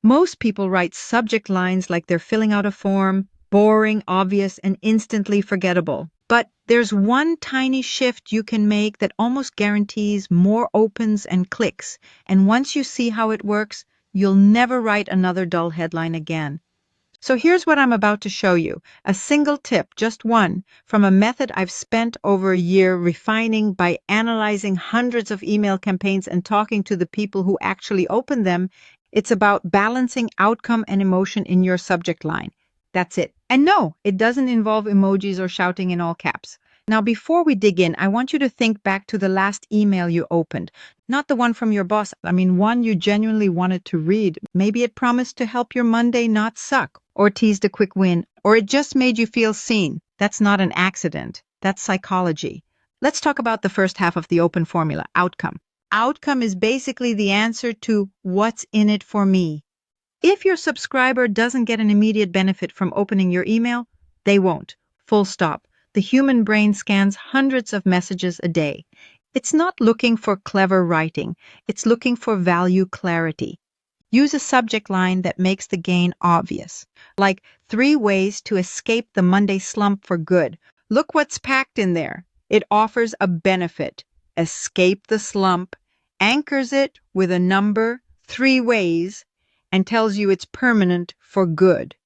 Most people write subject lines like they're filling out a form, boring, obvious, and instantly forgettable. But there's one tiny shift you can make that almost guarantees more opens and clicks. And once you see how it works, you'll never write another dull headline again. So here's what I'm about to show you. A single tip, just one, from a method I've spent over a year refining by analyzing hundreds of email campaigns and talking to the people who actually open them. It's about balancing outcome and emotion in your subject line. That's it. And no, it doesn't involve emojis or shouting in all caps. Now, before we dig in, I want you to think back to the last email you opened. Not the one from your boss, one you genuinely wanted to read. Maybe it promised to help your Monday not suck, or teased a quick win, or it just made you feel seen. That's not an accident. That's psychology. Let's talk about the first half of the open formula, outcome. Outcome is basically the answer to what's in it for me. If your subscriber doesn't get an immediate benefit from opening your email, they won't. Full stop. The human brain scans hundreds of messages a day. It's not looking for clever writing. It's looking for value clarity. Use a subject line that makes the gain obvious, like 3 ways to escape the Monday slump for good. Look what's packed in there. It offers a benefit. Escape the slump, anchors it with a number, 3 ways, and tells you it's permanent for good.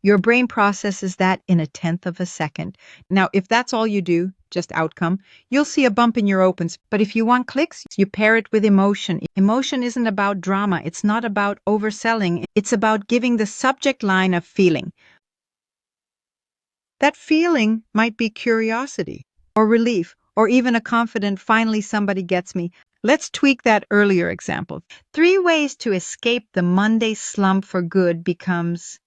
Your brain processes that in 1/10 of a second. Now, if that's all you do, just outcome, you'll see a bump in your opens. But if you want clicks, you pair it with emotion. Emotion isn't about drama. It's not about overselling. It's about giving the subject line a feeling. That feeling might be curiosity or relief or even a confident, finally somebody gets me. Let's tweak that earlier example. 3 ways to escape the Monday slump for good becomes,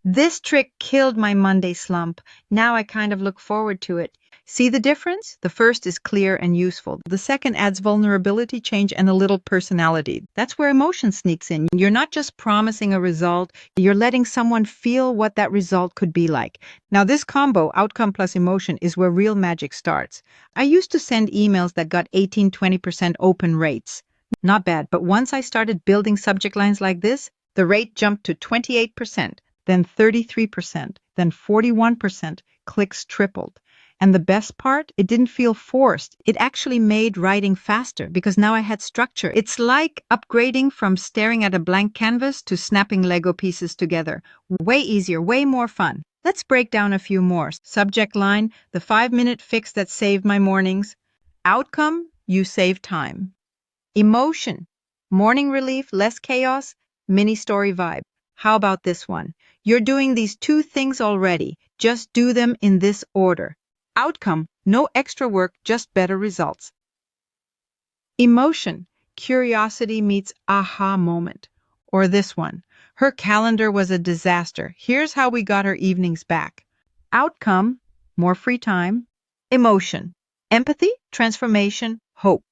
this trick killed my Monday slump. Now I kind of look forward to it. See the difference? The first is clear and useful. The second adds vulnerability, change, and a little personality. That's where emotion sneaks in. You're not just promising a result, you're letting someone feel what that result could be like. Now, this combo, outcome plus emotion, is where real magic starts. I used to send emails that got 18-20% open rates. Not bad, but once I started building subject lines like this, the rate jumped to 28%. Then 33%, then 41%, clicks tripled. And the best part, it didn't feel forced. It actually made writing faster because now I had structure. It's like upgrading from staring at a blank canvas to snapping Lego pieces together. Way easier, way more fun. Let's break down a few more. Subject line, the 5-minute fix that saved my mornings. Outcome, you save time. Emotion, morning relief, less chaos, mini story vibe. How about this one? You're doing these 2 things already. Just do them in this order. Outcome, no extra work, just better results. Emotion, curiosity meets aha moment. Or this one, her calendar was a disaster. Here's how we got her evenings back. Outcome, more free time. Emotion, empathy, transformation, hope.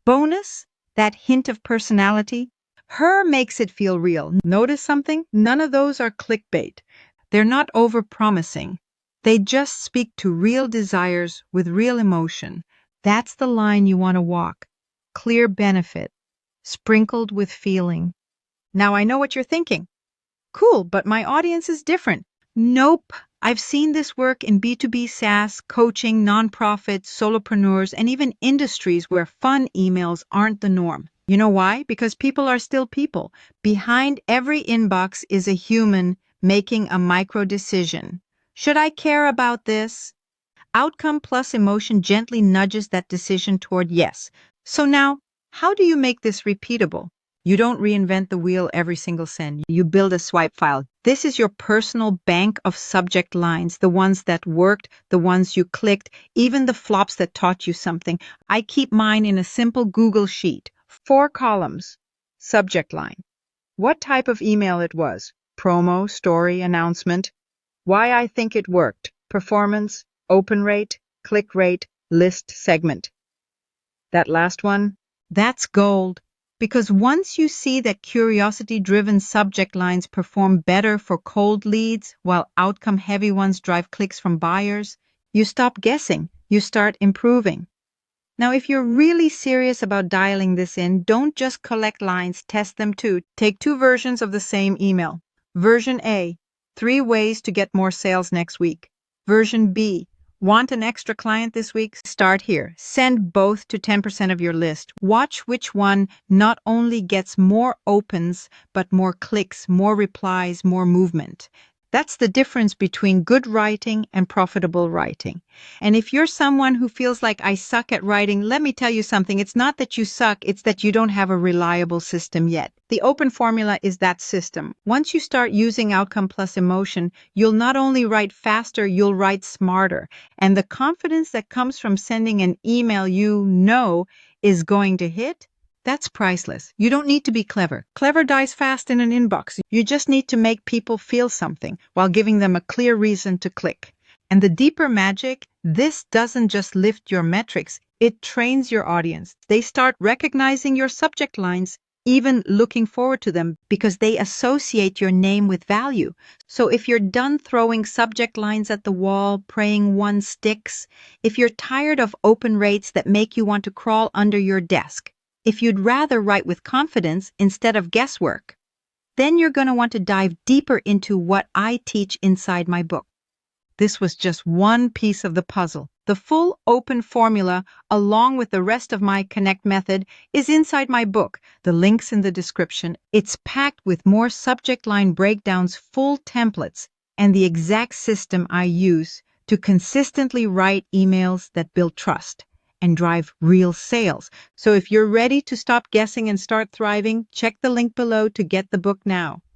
Bonus, that hint of personality. Her makes it feel real. Notice something? None of those are clickbait. They're not overpromising. They just speak to real desires with real emotion. That's the line you want to walk. Clear benefit, sprinkled with feeling. Now I know what you're thinking. Cool, but my audience is different. Nope. I've seen this work in B2B SaaS, coaching, nonprofits, solopreneurs, and even industries where fun emails aren't the norm. You know why? Because people are still people. Behind every inbox is a human making a micro decision. Should I care about this? Outcome plus emotion gently nudges that decision toward yes. So now, how do you make this repeatable? You don't reinvent the wheel every single send. You build a swipe file. This is your personal bank of subject lines, the ones that worked, the ones you clicked, even the flops that taught you something. I keep mine in a simple Google sheet. 4 columns. Subject line. What type of email it was. Promo, story, announcement. Why I think it worked. Performance, open rate, click rate, list, segment. That last one, that's gold. Because once you see that curiosity-driven subject lines perform better for cold leads while outcome-heavy ones drive clicks from buyers, you stop guessing, you start improving. Now, if you're really serious about dialing this in, don't just collect lines, test them too. Take two versions of the same email. Version A, 3 ways to get more sales next week. Version B, want an extra client this week? Start here. Send both to 10% of your list. Watch which one not only gets more opens, but more clicks, more replies, more movement. That's the difference between good writing and profitable writing. And if you're someone who feels like I suck at writing, let me tell you something. It's not that you suck, it's that you don't have a reliable system yet. The open formula is that system. Once you start using outcome plus emotion, you'll not only write faster, you'll write smarter. And the confidence that comes from sending an email you know is going to hit, that's priceless. You don't need to be clever. Clever dies fast in an inbox. You just need to make people feel something while giving them a clear reason to click. And the deeper magic, this doesn't just lift your metrics, it trains your audience. They start recognizing your subject lines, even looking forward to them because they associate your name with value. So if you're done throwing subject lines at the wall, praying one sticks, if you're tired of open rates that make you want to crawl under your desk, if you'd rather write with confidence instead of guesswork, then you're going to want to dive deeper into what I teach inside my book. This was just one piece of the puzzle. The full open formula, along with the rest of my Connect method, is inside my book. The link's in the description. It's packed with more subject line breakdowns, full templates, and the exact system I use to consistently write emails that build trust and drive real sales. So if you're ready to stop guessing and start thriving, check the link below to get the book now.